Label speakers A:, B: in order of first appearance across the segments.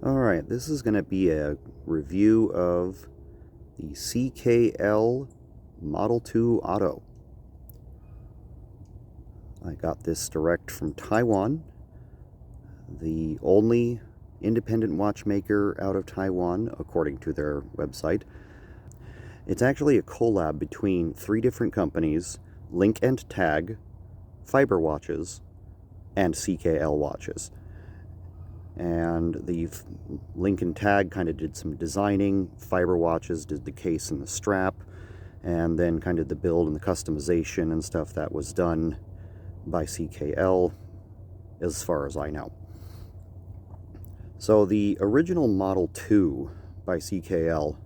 A: Alright, this is going to be a review of the CKL Model 2 Auto. I got this direct from Taiwan, the only independent watchmaker out of Taiwan, according to their website. It's actually a collab between 3 different companies, Link and Tag, Fiber Watches, and CKL Watches. And the Link and Tag kind of did some designing, Fiber Watches did the case and the strap, and then kind of the build and the customization and stuff that was done by CKL, as far as I know. So the original Model 2 by CKL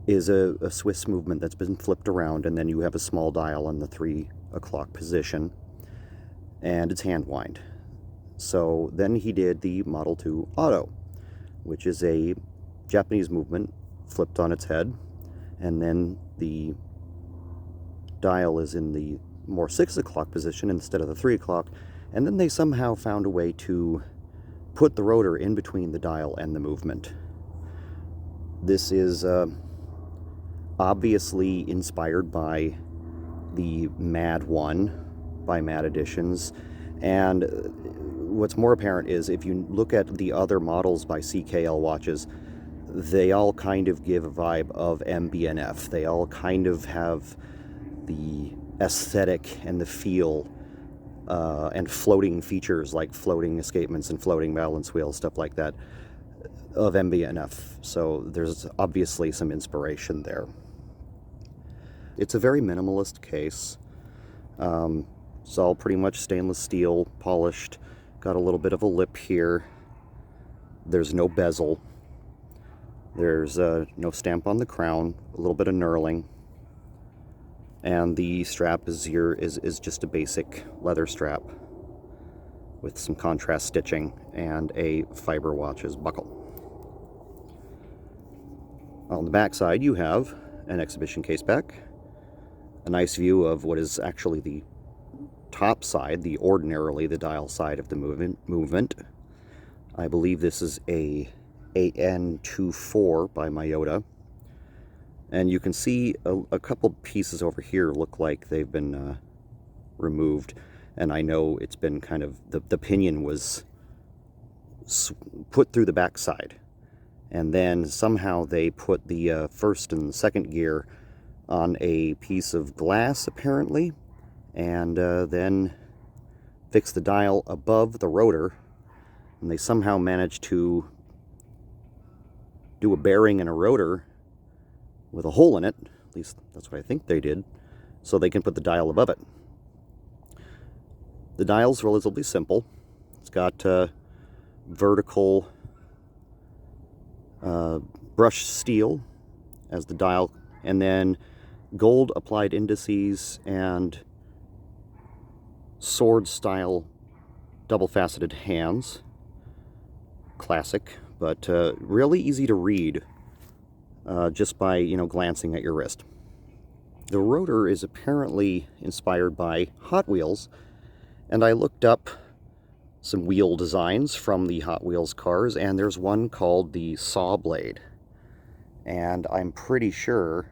A: is a Swiss movement that's been flipped around, and then you have a small dial on the 3 o'clock position, and it's hand wind. So then he did the Model 2 Auto, which is a Japanese movement flipped on its head, and then the dial is in the more 6 o'clock position instead of the 3 o'clock, and then they somehow found a way to put the rotor in between the dial and the movement. This is obviously inspired by the Mad 1 by Mad Editions, and what's more apparent is if you look at the other models by CKL watches, they all kind of give a vibe of MB&F. They all kind of have the aesthetic and the feel and floating features like floating escapements and floating balance wheels, stuff like that, of MB&F. So there's obviously some inspiration there. It's a very minimalist case. It's all pretty much stainless steel, polished. Got a little bit of a lip here. There's no bezel. There's no stamp on the crown. A little bit of knurling. And the strap is just a basic leather strap with some contrast stitching and a Fiber Watches buckle. On the back side, you have an exhibition case back, a nice view of what is actually the top side, ordinarily the dial side of the movement. I believe this is a AN24 by Miyota. And you can see a couple pieces over here look like they've been removed. And I know it's been kind of, the pinion was put through the back side. And then somehow they put the first and second gear on a piece of glass, apparently, and then fix the dial above the rotor, and they somehow managed to do a bearing and a rotor with a hole in it, at least that's what I think they did, so they can put the dial above it. The dial's relatively simple. It's got vertical brushed steel as the dial, and then gold applied indices and sword style double faceted hands. Classic, but really easy to read just by glancing at your wrist. The rotor is apparently inspired by Hot Wheels, and I looked up some wheel designs from the Hot Wheels cars, and there's one called the Saw Blade, and I'm pretty sure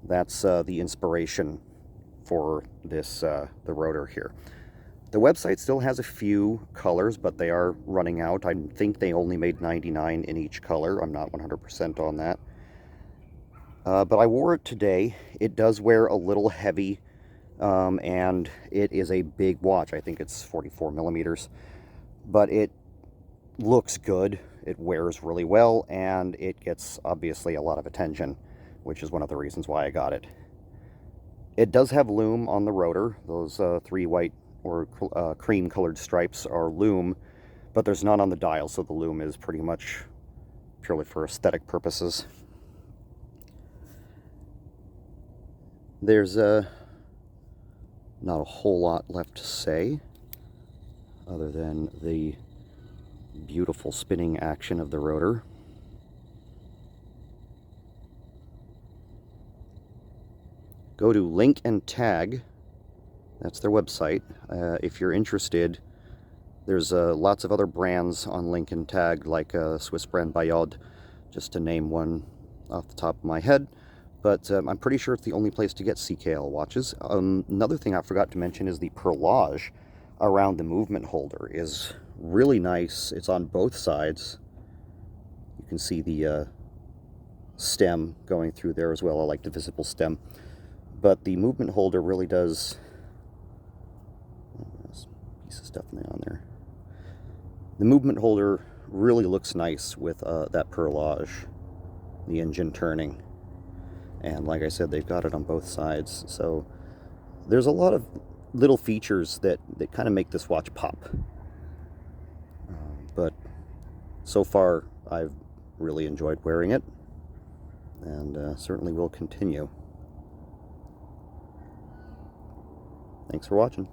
A: that's the inspiration for this the rotor here. The website still has a few colors, but they are running out. I think they only made 99 in each color. I'm not 100% on that. But I wore it today. It does wear a little heavy, and it is a big watch. I think it's 44 millimeters. But it looks good. It wears really well, and it gets obviously a lot of attention, which is one of the reasons why I got it. It does have lume on the rotor. Those 3 white or cream colored stripes are lume, but there's none on the dial, so the lume is pretty much purely for aesthetic purposes. There's not a whole lot left to say other than the beautiful spinning action of the rotor. Go to Link and Tag. That's their website. If you're interested There's lots of other brands on Lincoln tagged, like Swiss brand Bayod, just to name one off the top of my head. But I'm pretty sure it's the only place to get CKL watches. Another thing I forgot to mention is the perlage around the movement holder is really nice. It's on both sides. You can see the stem going through there as well. I like the visible stem. But the movement holder really does... There's a piece of stuff on there. The movement holder really looks nice with that perlage, the engine turning. And like I said, they've got it on both sides. So there's a lot of little features that kind of make this watch pop. But so far, I've really enjoyed wearing it, and certainly will continue. Thanks for watching.